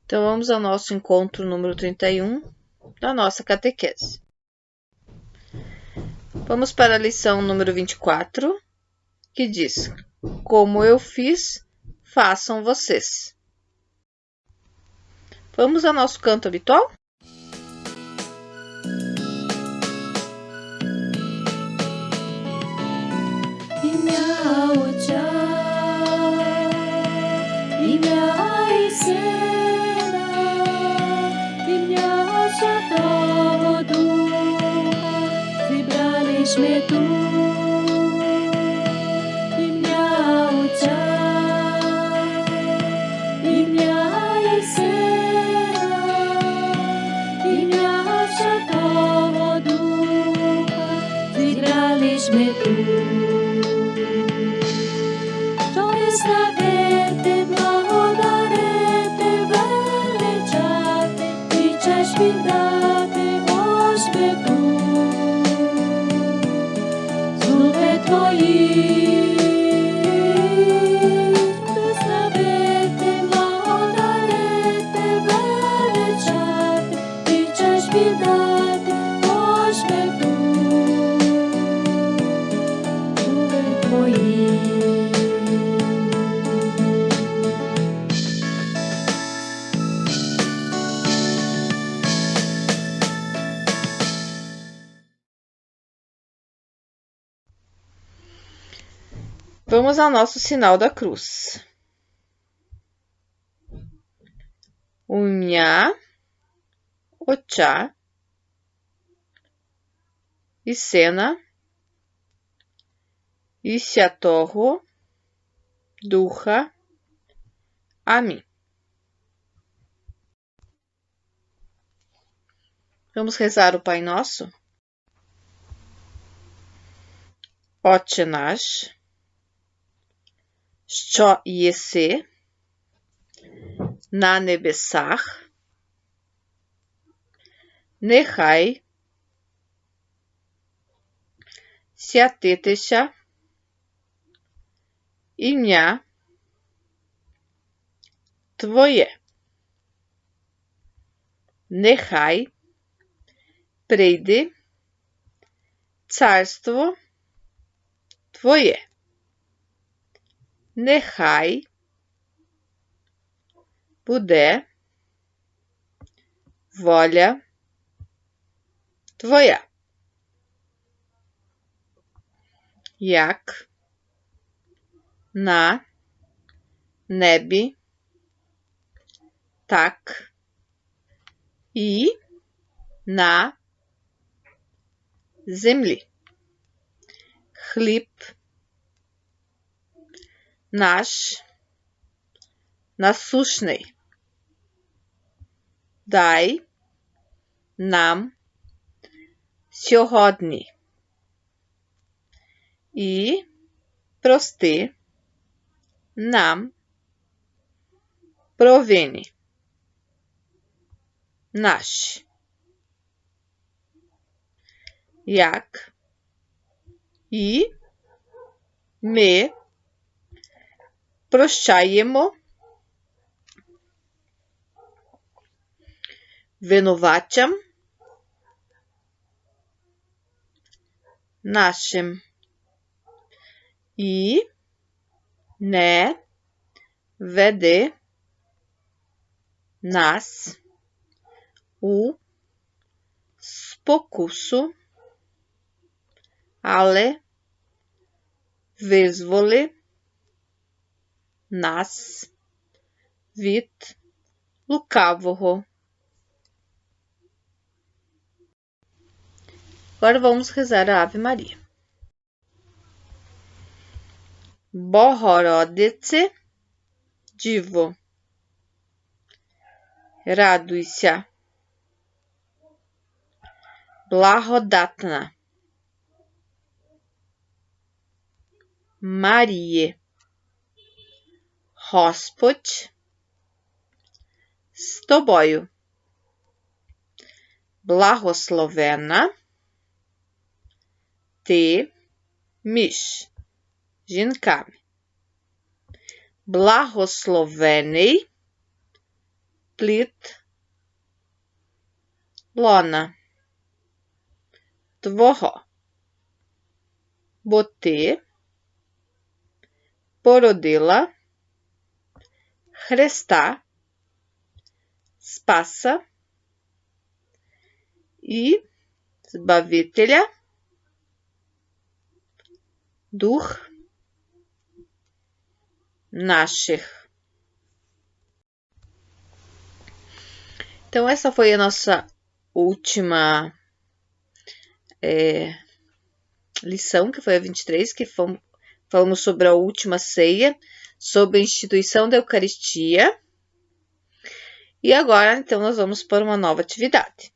Então, vamos ao nosso encontro número 31 da nossa catequese. Vamos para a lição número 24, que diz: Como eu fiz, façam vocês. Vamos ao nosso canto habitual? Зібралися тут, ім'я Отця, ім'я і Сина, ім'я Святого Духа, зібралися ми тут. Щоб славити, благодарити, величати і честь віддати Господу. Твої, славити, благодарити, величати і честь віддати Господу. Зуби твої. Vamos ao nosso sinal da cruz. Ім'я Отця і Сина і Святого Духа. Amém. Vamos rezar o Pai Nosso? Отче наш, що єси на небесах, нехай святитися ім'я Твоє. Нехай прийде царство Твоє. Нехай буде воля Твоя, як на небі, так і на землі. Хліб наш насущний дай нам сьогодні і прости нам провини наші, як і ми прощаємо винуватцям нашим і не веди нас у спокусу, але визволи нас від lukavого. Agora vamos rezar a Ave Maria. Богородице, Діво, радуйся, благодатна Маріє, Господь з тобою, благословена ти між жінками, благословений plit, lona, tvoho, bote, porodila, Hresta, spasa i Zbavitelja, duh naših. Então, essa foi a nossa última lição, que foi a 23, que falamos sobre a última ceia, sobre a instituição da Eucaristia. E agora, então, nós vamos para uma nova atividade.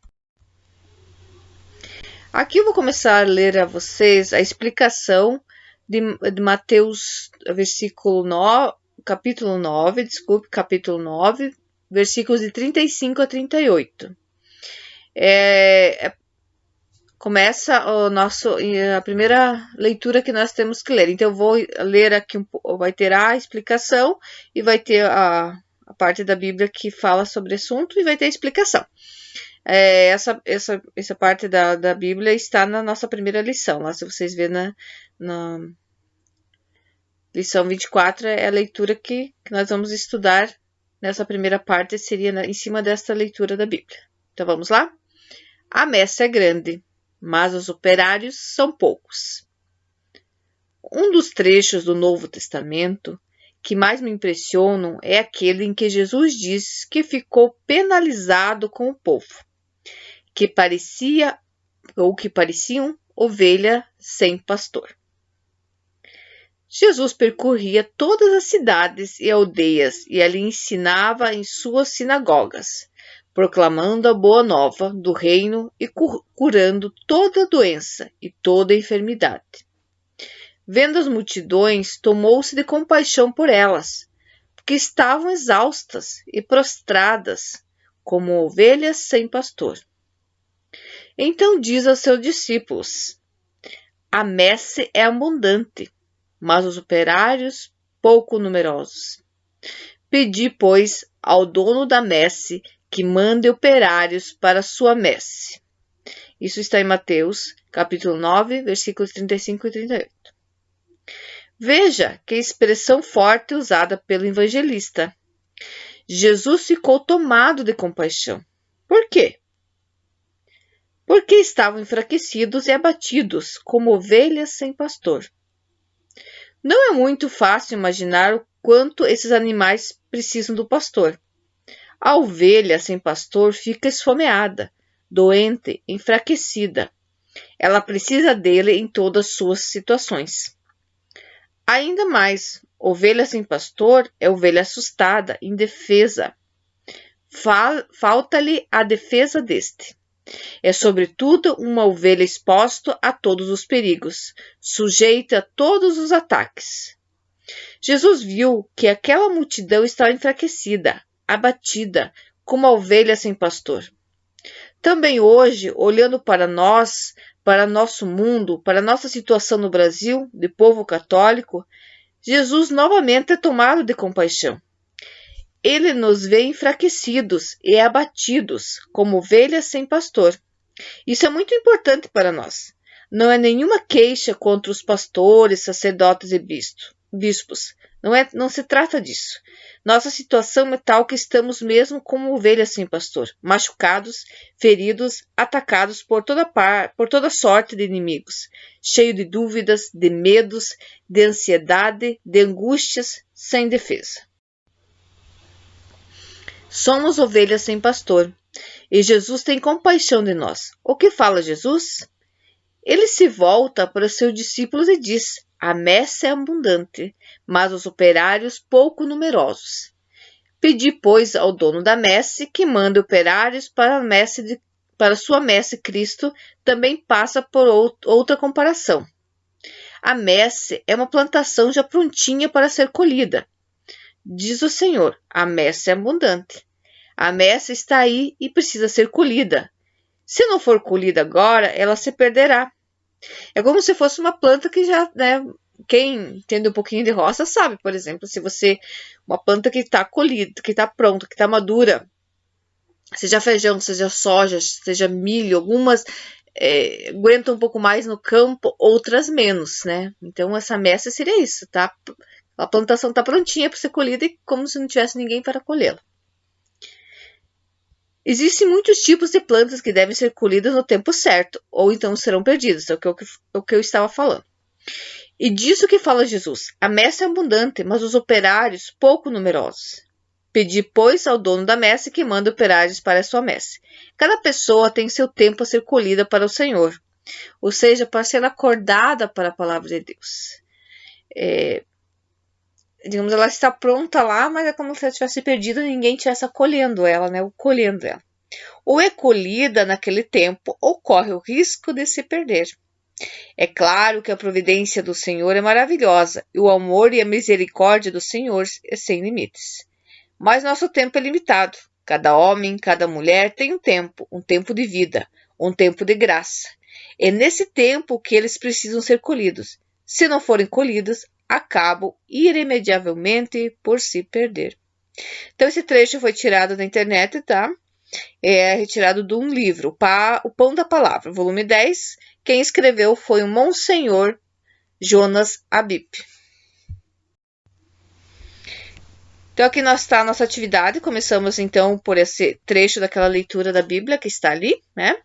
Aqui eu vou começar a ler a vocês a explicação de Mateus, capítulo 9, versículos de 35 a 38. Começa a primeira leitura que nós temos que ler. Então, eu vou ler aqui, vai ter a explicação e vai ter a parte da Bíblia que fala sobre o assunto e vai ter a explicação. Essa parte da Bíblia está na nossa primeira lição. Lá, se vocês verem na lição 24, é a leitura que nós vamos estudar nessa primeira parte, seria em cima desta leitura da Bíblia. Então, vamos lá? A messe é grande, mas os operários são poucos. Um dos trechos do Novo Testamento que mais me impressionam é aquele em que Jesus diz que ficou penalizado com o povo, que pareciam ovelha sem pastor. Jesus percorria todas as cidades e aldeias e ali ensinava em suas sinagogas, proclamando a boa nova do reino e curando toda doença e toda enfermidade. Vendo as multidões, tomou-se de compaixão por elas, porque estavam exaustas e prostradas, como ovelhas sem pastor. Então diz aos seus discípulos: a messe é abundante, mas os operários pouco numerosos. Pedi, pois, ao dono da messe que mande operários para sua messe. Isso está em Mateus, capítulo 9, versículos 35 e 38. Veja que expressão forte usada pelo evangelista. Jesus ficou tomado de compaixão. Por quê? Porque estavam enfraquecidos e abatidos, como ovelhas sem pastor. Não é muito fácil imaginar o quanto esses animais precisam do pastor. A ovelha sem pastor fica esfomeada, doente, enfraquecida. Ela precisa dele em todas as suas situações. Ainda mais, ovelha sem pastor é ovelha assustada, indefesa. Falta-lhe a defesa deste. É, sobretudo, uma ovelha exposta a todos os perigos, sujeita a todos os ataques. Jesus viu que aquela multidão estava enfraquecida, abatida, como a ovelha sem pastor. Também hoje, olhando para nós, para nosso mundo, para nossa situação no Brasil, de povo católico, Jesus novamente é tomado de compaixão. Ele nos vê enfraquecidos e abatidos, como ovelhas sem pastor. Isso é muito importante para nós. Não é nenhuma queixa contra os pastores, sacerdotes e bispos. Não se trata disso. Nossa situação é tal que estamos mesmo como ovelhas sem pastor, machucados, feridos, atacados por toda sorte de inimigos, cheio de dúvidas, de medos, de ansiedade, de angústias, sem defesa. Somos ovelhas sem pastor, e Jesus tem compaixão de nós. O que fala Jesus? Ele se volta para seus discípulos e diz: a messe é abundante, mas os operários pouco numerosos. Pedi, pois, ao dono da messe que mande operários para sua messe. Cristo também passa por outra comparação. A messe é uma plantação já prontinha para ser colhida. Diz o Senhor: a messe é abundante. A messe está aí e precisa ser colhida. Se não for colhida agora, ela se perderá. É como se fosse uma planta que já, quem entende um pouquinho de roça sabe, por exemplo, se uma planta que está colhida, que está pronta, que está madura, seja feijão, seja soja, seja milho, algumas aguentam um pouco mais no campo, outras menos, né? Então essa messa seria isso, tá? A plantação está prontinha para ser colhida e como se não tivesse ninguém para colhê-la. Existem muitos tipos de plantas que devem ser colhidas no tempo certo, ou então serão perdidas, é o que eu estava falando. E disso que fala Jesus: a messe é abundante, mas os operários pouco numerosos. Pedi, pois, ao dono da messe que manda operários para a sua messe. Cada pessoa tem seu tempo a ser colhida para o Senhor, ou seja, para ser acordada para a palavra de Deus. Digamos, ela está pronta lá, mas é como se ela tivesse perdido e ninguém estivesse acolhendo ela, né? Ou colhendo ela. Ou é colhida naquele tempo, ou corre o risco de se perder. É claro que a providência do Senhor é maravilhosa, e o amor e a misericórdia do Senhor é sem limites. Mas nosso tempo é limitado. Cada homem, cada mulher tem um tempo de vida, um tempo de graça. É nesse tempo que eles precisam ser colhidos. Se não forem colhidos, acabam irremediavelmente por se perder. Então, esse trecho foi tirado da internet, tá? É retirado de um livro, O Pão da Palavra, volume 10. Quem escreveu foi o Monsenhor Jonas Abip. Então, aqui está a nossa atividade. Começamos, então, por esse trecho daquela leitura da Bíblia que está ali, né?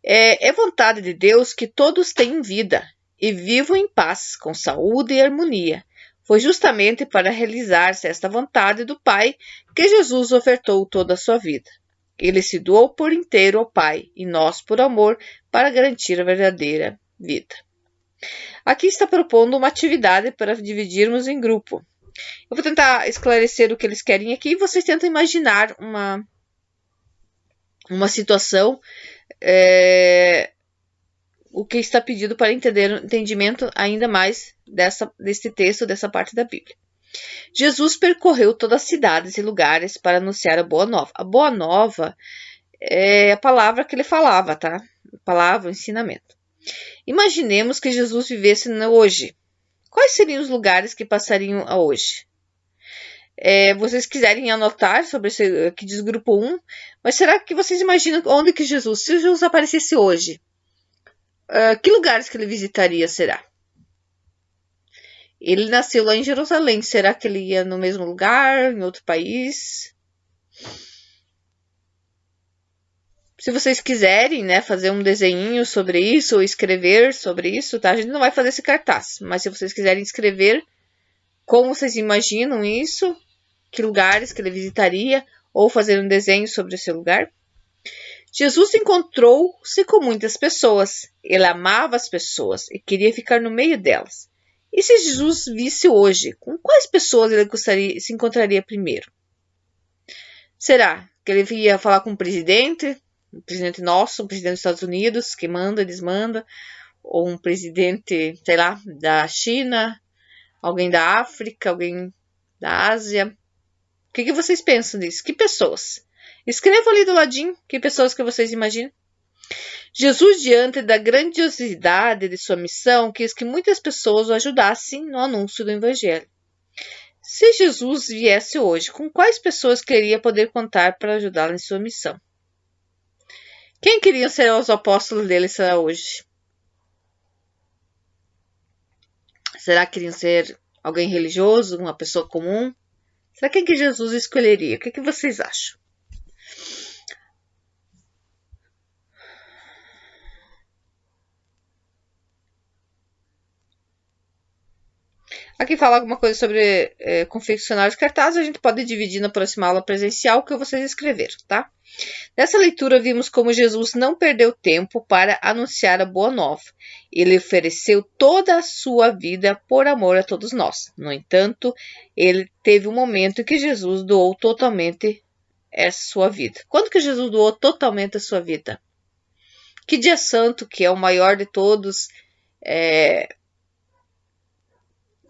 É vontade de Deus que todos tenham vida e vivam em paz, com saúde e harmonia. Foi justamente para realizar-se esta vontade do Pai que Jesus ofertou toda a sua vida. Ele se doou por inteiro ao Pai e nós, por amor, para garantir a verdadeira vida. Aqui está propondo uma atividade para dividirmos em grupo. Eu vou tentar esclarecer o que eles querem aqui e vocês tentam imaginar uma situação, o que está pedido para entender o entendimento ainda mais desse texto, dessa parte da Bíblia. Jesus percorreu todas as cidades e lugares para anunciar a Boa Nova. A Boa Nova é a palavra que ele falava, tá? A palavra, o ensinamento. Imaginemos que Jesus vivesse hoje. Quais seriam os lugares que passariam a hoje? Vocês quiserem anotar sobre esse que diz grupo 1, mas será que vocês imaginam onde que Jesus, se Jesus aparecesse hoje, que lugares que ele visitaria será? Ele nasceu lá em Jerusalém, será que ele ia no mesmo lugar, em outro país? Se vocês quiserem, né, fazer um desenho sobre isso ou escrever sobre isso, tá? A gente não vai fazer esse cartaz, mas se vocês quiserem escrever como vocês imaginam isso, que lugares que ele visitaria, ou fazer um desenho sobre esse lugar. Jesus encontrou-se com muitas pessoas. Ele amava as pessoas e queria ficar no meio delas. E se Jesus visse hoje, com quais pessoas ele se encontraria primeiro? Será que ele ia falar com um presidente nosso, um presidente dos Estados Unidos, que manda e desmanda, ou um presidente, sei lá, da China, alguém da África, alguém da Ásia? O que vocês pensam disso? Que pessoas? Escrevam ali do ladinho que pessoas que vocês imaginam. Jesus, diante da grandiosidade de sua missão, quis que muitas pessoas o ajudassem no anúncio do Evangelho. Se Jesus viesse hoje, com quais pessoas queria poder contar para ajudá-lo em sua missão? Quem queriam ser os apóstolos dele será hoje? Será que queriam ser alguém religioso, uma pessoa comum? Será quem que Jesus escolheria? O que vocês acham? Aqui fala alguma coisa sobre confeccionar os cartazes. A gente pode dividir na próxima aula presencial que vocês escreveram, tá? Nessa leitura, vimos como Jesus não perdeu tempo para anunciar a Boa Nova. Ele ofereceu toda a sua vida por amor a todos nós. No entanto, ele teve um momento em que Jesus doou totalmente a sua vida. Quando que Jesus doou totalmente a sua vida? Que dia santo, que é o maior de todos,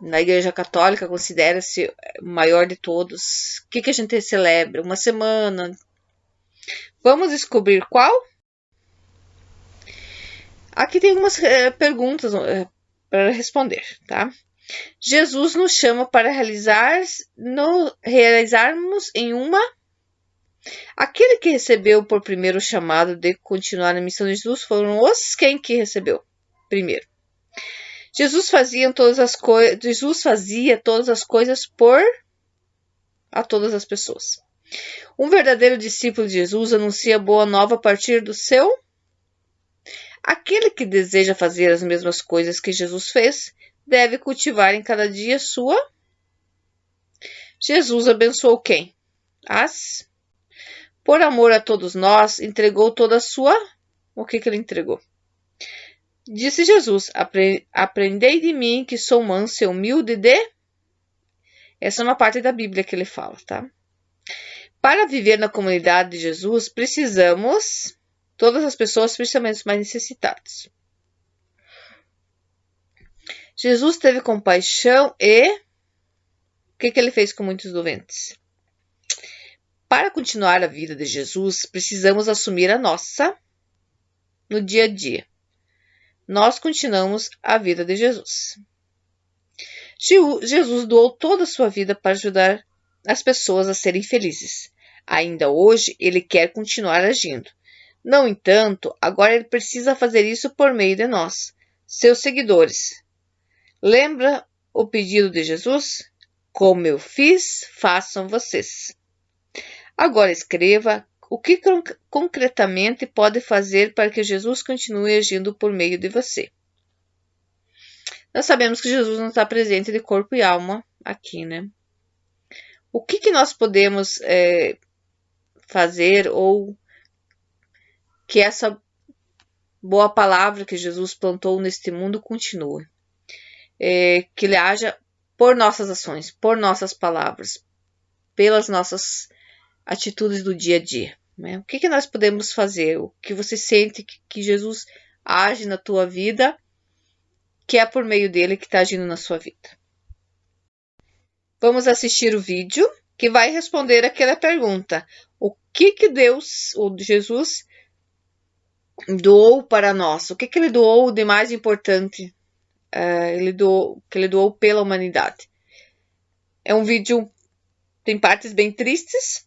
na Igreja Católica considera-se o maior de todos. O que a gente celebra? Uma semana. Vamos descobrir qual? Aqui tem algumas perguntas para responder, tá? Jesus nos chama para realizarmos em uma Aquele que recebeu por primeiro o chamado de continuar a missão de Jesus foram os quem que recebeu primeiro. Jesus fazia todas as coisas por a todas as pessoas. Um verdadeiro discípulo de Jesus anuncia a boa nova a partir do seu. Aquele que deseja fazer as mesmas coisas que Jesus fez deve cultivar em cada dia sua. Jesus abençoou quem? Por amor a todos nós, entregou toda a sua. O que ele entregou? Disse Jesus: aprendei de mim que sou manso e humilde de. Essa é uma parte da Bíblia que ele fala, tá? Para viver na comunidade de Jesus, precisamos, todas as pessoas, principalmente os mais necessitados. Jesus teve compaixão e o que ele fez com muitos doentes? Para continuar a vida de Jesus, precisamos assumir a nossa no dia a dia. Nós continuamos a vida de Jesus. Jesus doou toda a sua vida para ajudar as pessoas a serem felizes. Ainda hoje, ele quer continuar agindo. No entanto, agora ele precisa fazer isso por meio de nós, seus seguidores. Lembra o pedido de Jesus? Como eu fiz, façam vocês. Agora escreva o que concretamente pode fazer para que Jesus continue agindo por meio de você. Nós sabemos que Jesus não está presente de corpo e alma aqui, né? O que nós podemos fazer ou que essa boa palavra que Jesus plantou neste mundo continue? Que ele haja por nossas ações, por nossas palavras, pelas nossas atitudes do dia a dia. Né? O que nós podemos fazer? O que você sente que Jesus age na tua vida, que é por meio dele que está agindo na sua vida? Vamos assistir o vídeo que vai responder aquela pergunta. O que Deus, ou Jesus, doou para nós? O que ele doou de mais importante? Que ele doou pela humanidade. É um vídeo, tem partes bem tristes,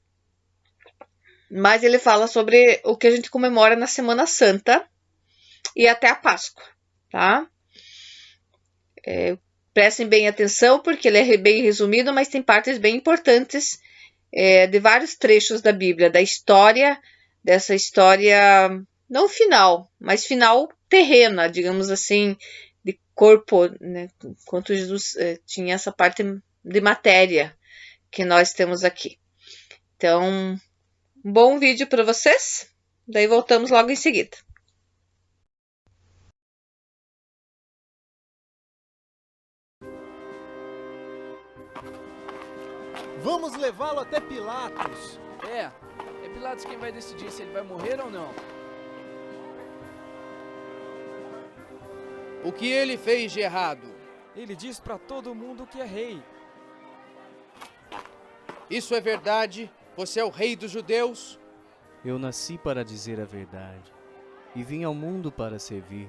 mas ele fala sobre o que a gente comemora na Semana Santa e até a Páscoa, tá? Prestem bem atenção, porque ele é bem resumido, mas tem partes bem importantes de vários trechos da Bíblia, dessa história, não final, mas final terrena, digamos assim, de corpo, né? Enquanto Jesus tinha essa parte de matéria que nós temos aqui. Então, um bom vídeo para vocês, daí voltamos logo em seguida. Vamos levá-lo até Pilatos. É Pilatos quem vai decidir se ele vai morrer ou não. O que ele fez de errado? Ele diz para todo mundo que é rei. Isso é verdade? Você é o rei dos judeus? Eu nasci para dizer a verdade e vim ao mundo para servir.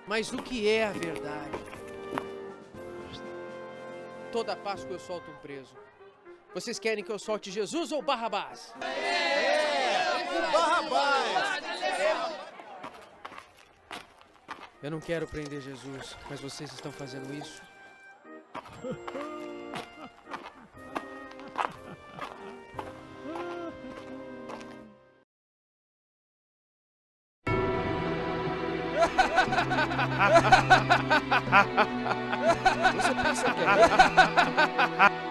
Mas o que é a verdade? Toda Páscoa eu solto um preso. Vocês querem que eu solte Jesus ou Barrabás? Barrabás! Eu não quero prender Jesus, mas vocês estão fazendo isso. Você pensa que é rei?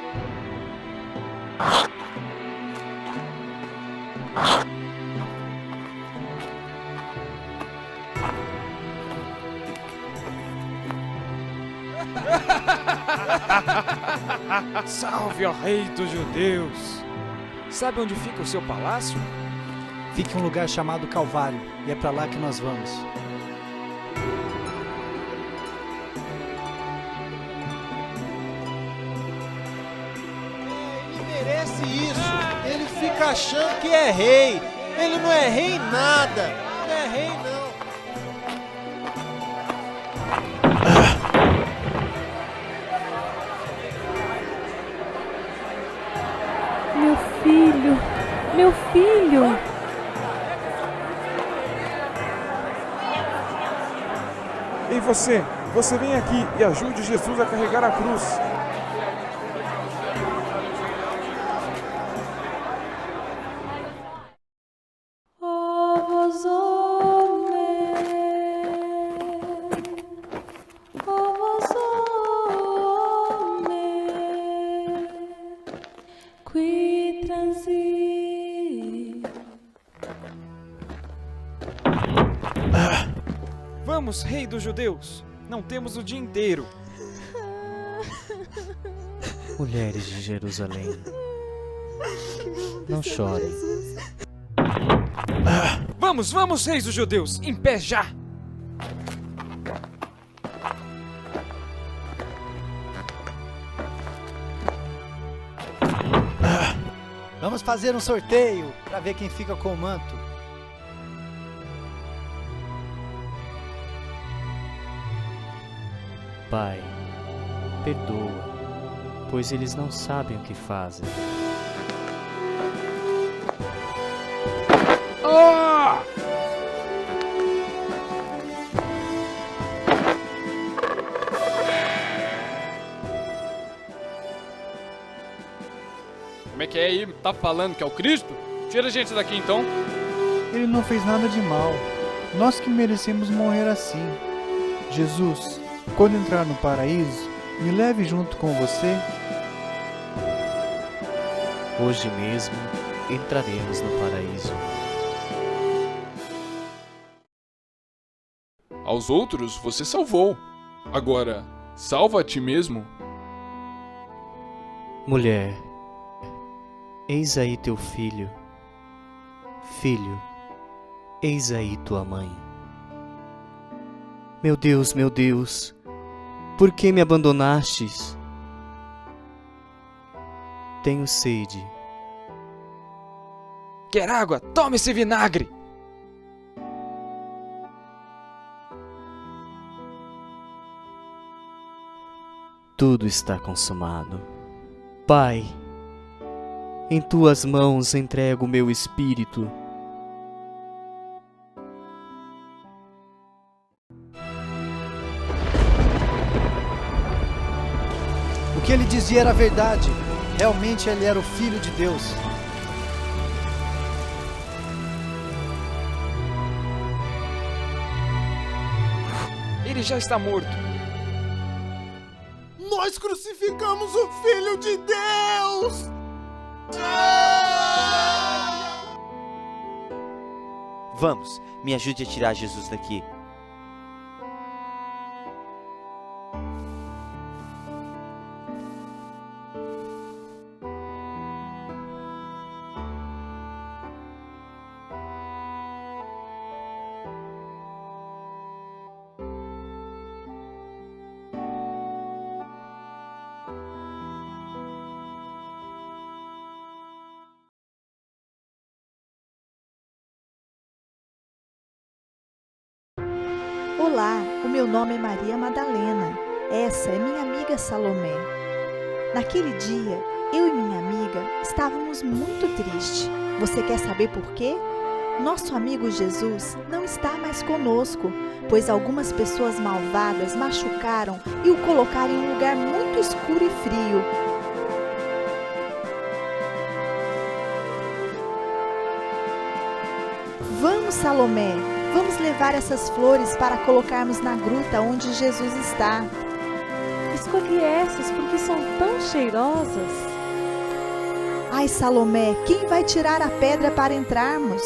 Salve, ó rei dos judeus! Sabe onde fica o seu palácio? Fica em um lugar chamado Calvário, e é para lá que nós vamos. Ele merece isso! Ele fica achando que é rei! Ele não é rei nada! Não é rei não! Meu filho, Meu filho! Ei você! Você vem aqui e ajude Jesus a carregar a cruz. Ó vós homens, ó vós homens, qui transi. Vamos, rei dos judeus! Não temos o dia inteiro. Mulheres de Jerusalém, não chorem. Vamos, vamos, reis dos judeus! Em pé já! Vamos fazer um sorteio para ver quem fica com o manto. Pai, perdoa, pois eles não sabem o que fazem. Como é que é aí? Tá falando que é o Cristo? Tira a gente daqui então. Ele não fez nada de mal. Nós que merecemos morrer assim. Jesus, quando entrar no paraíso, me leve junto com você. Hoje mesmo entraremos no paraíso. Aos outros você salvou. Agora, salva a ti mesmo. Mulher, eis aí teu filho. Filho, eis aí tua mãe. Meu Deus, por que me abandonastes? Tenho sede. Quer água? Toma esse vinagre! Tudo está consumado. Pai, em tuas mãos entrego o meu espírito. O que ele dizia era verdade. Realmente ele era o Filho de Deus. Ele já está morto. Nós crucificamos o Filho de Deus! Vamos, me ajude a tirar Jesus daqui. Olá, o meu nome é Maria Madalena. Essa é minha amiga Salomé. Naquele dia, eu e minha amiga estávamos muito tristes. Você quer saber por quê? Nosso amigo Jesus não está mais conosco, pois algumas pessoas malvadas machucaram e o colocaram em um lugar muito escuro e frio. Vamos, Salomé! Vamos levar essas flores para colocarmos na gruta onde Jesus está. Escolhi essas porque são tão cheirosas. Ai, Salomé, quem vai tirar a pedra para entrarmos?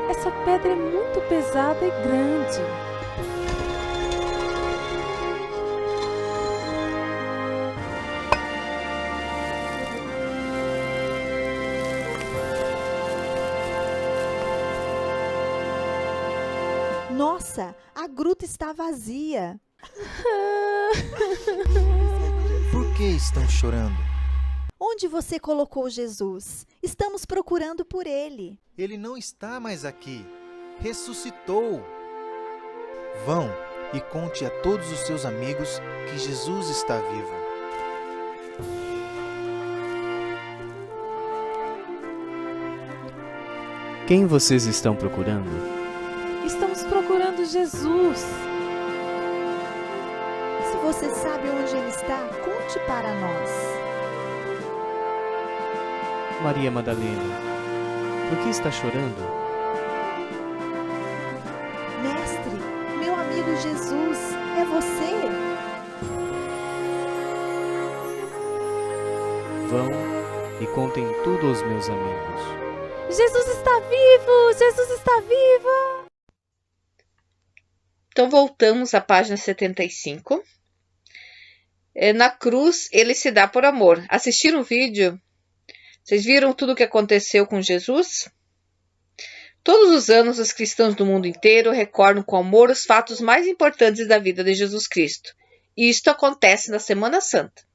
Essa pedra é muito pesada e grande. Nossa, a gruta está vazia. Por que estão chorando? Onde você colocou Jesus? Estamos procurando por ele. Ele não está mais aqui. Ressuscitou. Vão e conte a todos os seus amigos que Jesus está vivo. Quem vocês estão procurando? Estamos procurando Jesus. Se você sabe onde ele está, conte para nós. Maria Madalena, por que está chorando? Mestre, meu amigo Jesus, é você? Vão e contem tudo aos meus amigos. Jesus está vivo! Jesus está vivo! Então voltamos à página 75. Na cruz, ele se dá por amor. Assistiram o vídeo? Vocês viram tudo o que aconteceu com Jesus? Todos os anos, os cristãos do mundo inteiro recordam com amor os fatos mais importantes da vida de Jesus Cristo. E isto acontece na Semana Santa.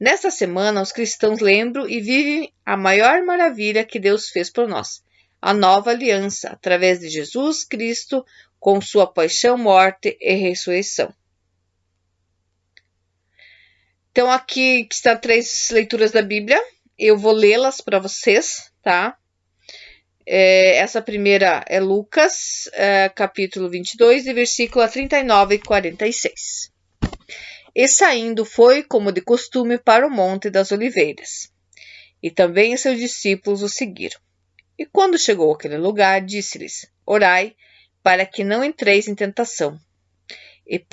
Nesta semana, os cristãos lembram e vivem a maior maravilha que Deus fez por nós, a nova aliança, através de Jesus Cristo, com sua paixão, morte e ressurreição. Então, aqui estão 3 leituras da Bíblia. Eu vou lê-las para vocês, tá? Essa primeira é Lucas, capítulo 22, de versículo 39 e 46. E saindo foi, como de costume, para o Monte das Oliveiras. E também seus discípulos o seguiram. E quando chegou àquele lugar, disse-lhes: Orai, para que não entreis em tentação. E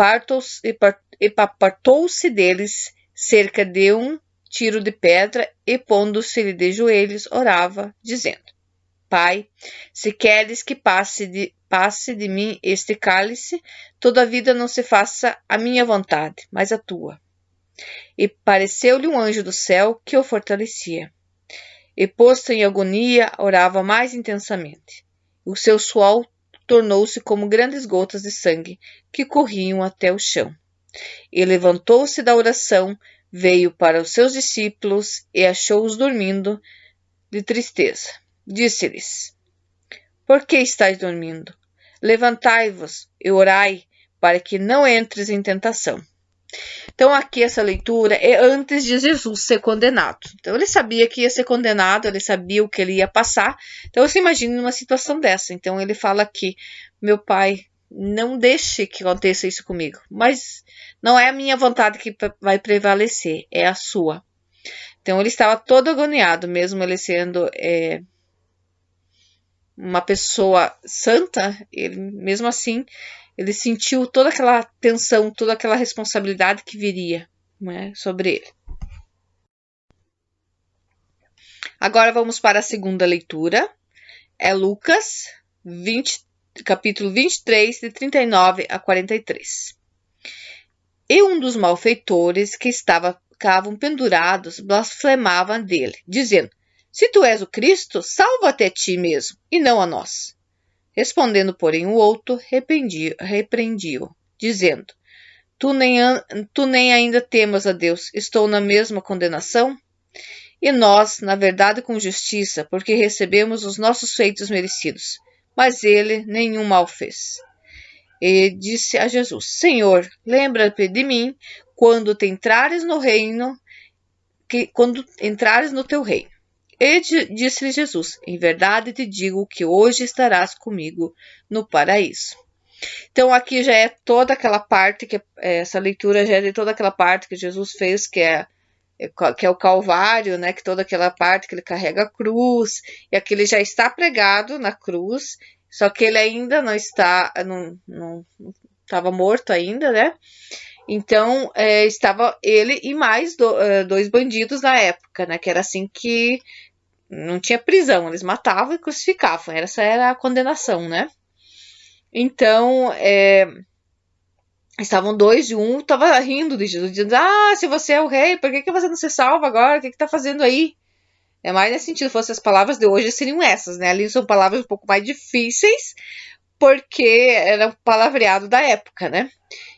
apartou-se deles cerca de um tiro de pedra, e pondo-se-lhe de joelhos, orava, dizendo: Pai, se queres que passe de mim este cálice, todavia não se faça a minha vontade, mas a tua. E pareceu-lhe um anjo do céu que o fortalecia. E posto em agonia, orava mais intensamente. O seu suor tornou-se como grandes gotas de sangue que corriam até o chão. E levantou-se da oração, veio para os seus discípulos e achou-os dormindo de tristeza. Disse-lhes: Por que estáis dormindo? Levantai-vos e orai, para que não entres em tentação. Então, aqui essa leitura é antes de Jesus ser condenado. Então, ele sabia que ia ser condenado, ele sabia o que ele ia passar. Então, você imagina numa situação dessa. Então, ele fala aqui: meu pai, não deixe que aconteça isso comigo. Mas não é a minha vontade que vai prevalecer, é a sua. Então, ele estava todo agoniado, mesmo ele sendo uma pessoa santa, ele, mesmo assim, ele sentiu toda aquela tensão, toda aquela responsabilidade que viria, né, sobre ele. Agora vamos para a segunda leitura. É Lucas 20, capítulo 23, de 39 a 43. E um dos malfeitores que estavam pendurados blasfemava dele, dizendo: Se tu és o Cristo, salva-te a ti mesmo, e não a nós. Respondendo, porém, o outro, repreendiu, dizendo: Tu nem ainda temas a Deus, estou na mesma condenação? E nós, na verdade, com justiça, porque recebemos os nossos feitos merecidos. Mas ele nenhum mal fez. E disse a Jesus: Senhor, lembra-te de mim quando entrares no teu reino. E disse-lhe Jesus: Em verdade te digo que hoje estarás comigo no paraíso. Então aqui já é toda aquela parte, essa leitura já é de toda aquela parte que Jesus fez, que é o Calvário, né? Que toda aquela parte que ele carrega a cruz, e aqui ele já está pregado na cruz, só que ele ainda não estava morto ainda, né? Então, estava ele e mais 2 bandidos na época, né? Que era assim que não tinha prisão, eles matavam e crucificavam. Essa era a condenação, né? Então, estavam 2 e um estava rindo de Jesus, dizendo: se você é o rei, por que você não se salva agora? O que está fazendo aí? É mais nesse sentido, fosse as palavras de hoje seriam essas, né? Ali são palavras um pouco mais difíceis, porque era o palavreado da época, né?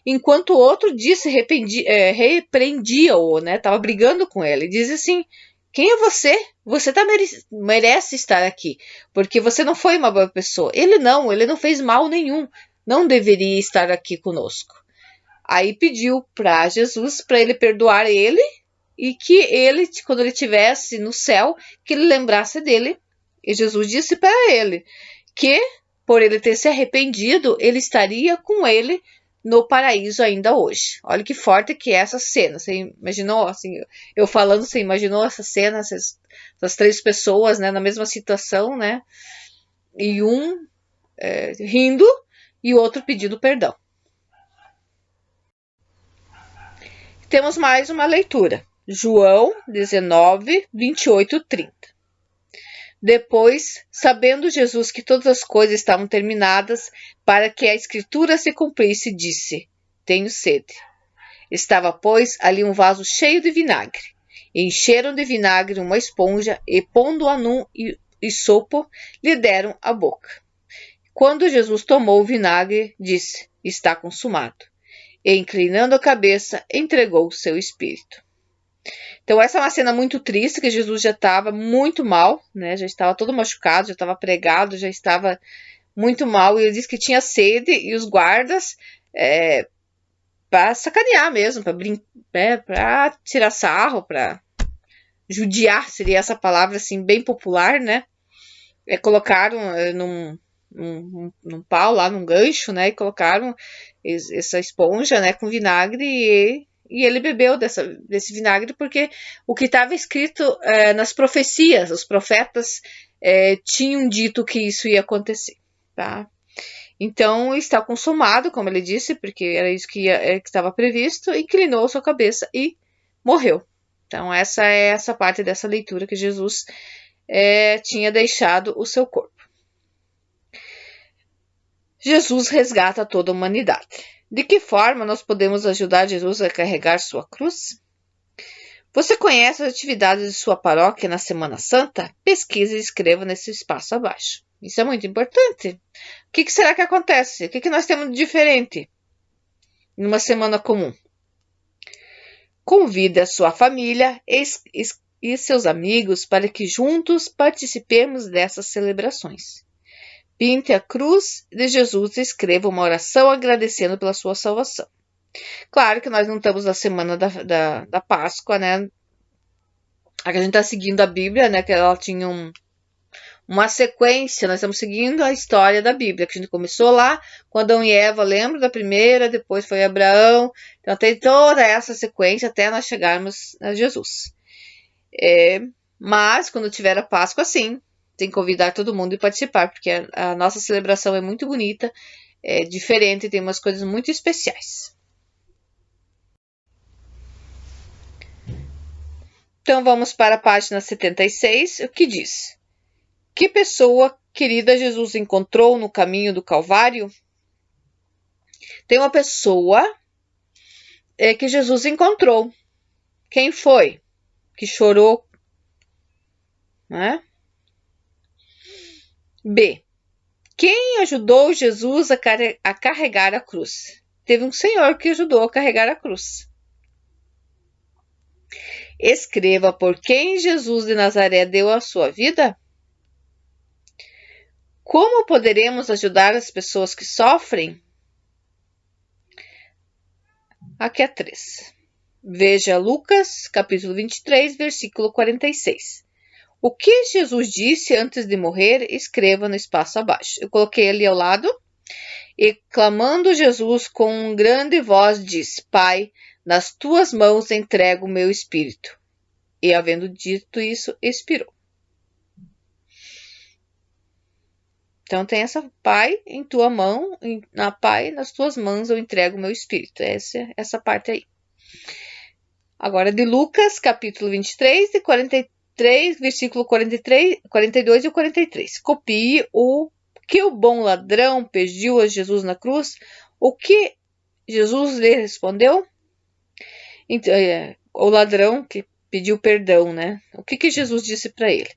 Enquanto o outro repreendia-o, né? Tava brigando com ele. Diz assim: quem é você? Você merece estar aqui, porque você não foi uma boa pessoa. Ele não fez mal nenhum. Não deveria estar aqui conosco. Aí pediu para Jesus, para ele perdoar ele, e que ele, quando ele estivesse no céu, que ele lembrasse dele E Jesus disse para ele que, por ele ter se arrependido, ele estaria com ele no paraíso ainda hoje. Olha que forte que é essa cena. Você imaginou, assim, eu falando, você imaginou essa cena, essas 3 pessoas, né, na mesma situação, né? E um rindo e o outro pedindo perdão. Temos mais uma leitura. João 19, 28, 30. Depois, sabendo Jesus que todas as coisas estavam terminadas, para que a escritura se cumprisse, disse: tenho sede. Estava, pois, ali um vaso cheio de vinagre. Encheram de vinagre uma esponja e, pondo-a num isopo, lhe deram a boca. Quando Jesus tomou o vinagre, disse: está consumado. E, inclinando a cabeça, entregou o seu espírito. Então, essa é uma cena muito triste, que Jesus já estava muito mal, né? Já estava todo machucado, já estava pregado, já estava muito mal. E ele disse que tinha sede, e os guardas, para sacanear mesmo, para tirar sarro, para judiar, seria essa palavra assim, bem popular, né? Colocaram num pau lá, num gancho, né? E colocaram essa esponja, né, com vinagre e ele bebeu desse vinagre, porque o que estava escrito nas profecias, os profetas tinham dito que isso ia acontecer, tá? Então, está consumado, como ele disse, porque era isso que estava previsto, inclinou sua cabeça e morreu. Então, essa é essa parte dessa leitura, que Jesus tinha deixado o seu corpo. Jesus resgata toda a humanidade. De que forma nós podemos ajudar Jesus a carregar sua cruz? Você conhece as atividades de sua paróquia na Semana Santa? Pesquise e escreva nesse espaço abaixo. Isso é muito importante. O que será que acontece? O que nós temos de diferente numa semana comum? Convide a sua família e seus amigos para que juntos participemos dessas celebrações. Pinte a cruz de Jesus e escreva uma oração agradecendo pela sua salvação. Claro que nós não estamos na semana da Páscoa, né? A gente está seguindo a Bíblia, né? Que ela tinha uma sequência. Nós estamos seguindo a história da Bíblia, que a gente começou lá com Adão e Eva, lembra da primeira, depois foi Abraão. Então tem toda essa sequência até nós chegarmos a Jesus. Mas quando tiver a Páscoa, sim, tem que convidar todo mundo e participar, porque a nossa celebração é muito bonita, é diferente, tem umas coisas muito especiais. Então vamos para a página 76, o que diz? Que pessoa querida Jesus encontrou no caminho do Calvário? Tem uma pessoa que Jesus encontrou. Quem foi? Que chorou, né? B. Quem ajudou Jesus a carregar a cruz? Teve um senhor que ajudou a carregar a cruz. Escreva por quem Jesus de Nazaré deu a sua vida. Como poderemos ajudar as pessoas que sofrem? Aqui é 3. Veja Lucas, capítulo 23, versículo 46. O que Jesus disse antes de morrer, escreva no espaço abaixo. Eu coloquei ali ao lado. E clamando Jesus com grande voz, disse: Pai, nas tuas mãos entrego o meu espírito. E havendo dito isso, expirou. Então tem essa: Pai, em tua mão, Pai, nas tuas mãos eu entrego o meu espírito. Essa parte aí. Agora de Lucas, capítulo 23, de 43, versículo 42 e 43. Copie o que o bom ladrão pediu a Jesus na cruz. O que Jesus lhe respondeu? Então, o ladrão que pediu perdão, né? O que Jesus disse para ele?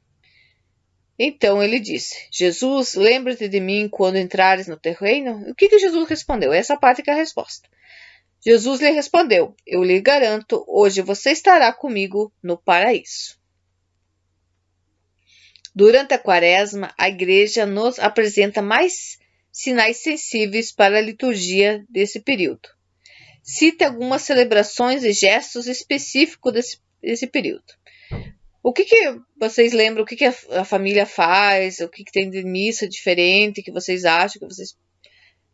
Então ele disse: Jesus, lembra-te de mim quando entrares no teu reino? O que Jesus respondeu? Essa parte que é a resposta. Jesus lhe respondeu: eu lhe garanto, hoje você estará comigo no paraíso. Durante a quaresma, a igreja nos apresenta mais sinais sensíveis para a liturgia desse período. Cite algumas celebrações e gestos específicos desse período. O que vocês lembram? O que a família faz? O que tem de missa diferente que vocês acham, que vocês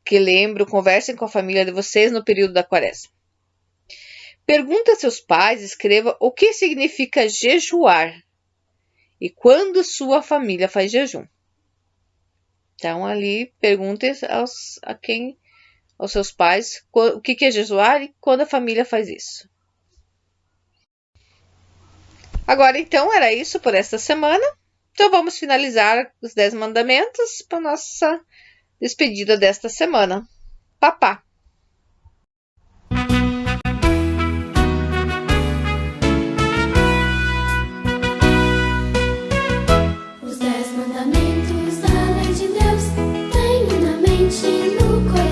que lembram? Conversem com a família de vocês no período da Quaresma. Pergunte a seus pais, escreva o que significa jejuar e quando sua família faz jejum. Então, ali, pergunte aos seus pais o que é jejuar e quando a família faz isso. Agora, então, era isso por esta semana. Então, vamos finalizar os 10 mandamentos para nossa despedida desta semana. Papá! Os 10 mandamentos da lei de Deus tenho na mente e no coração.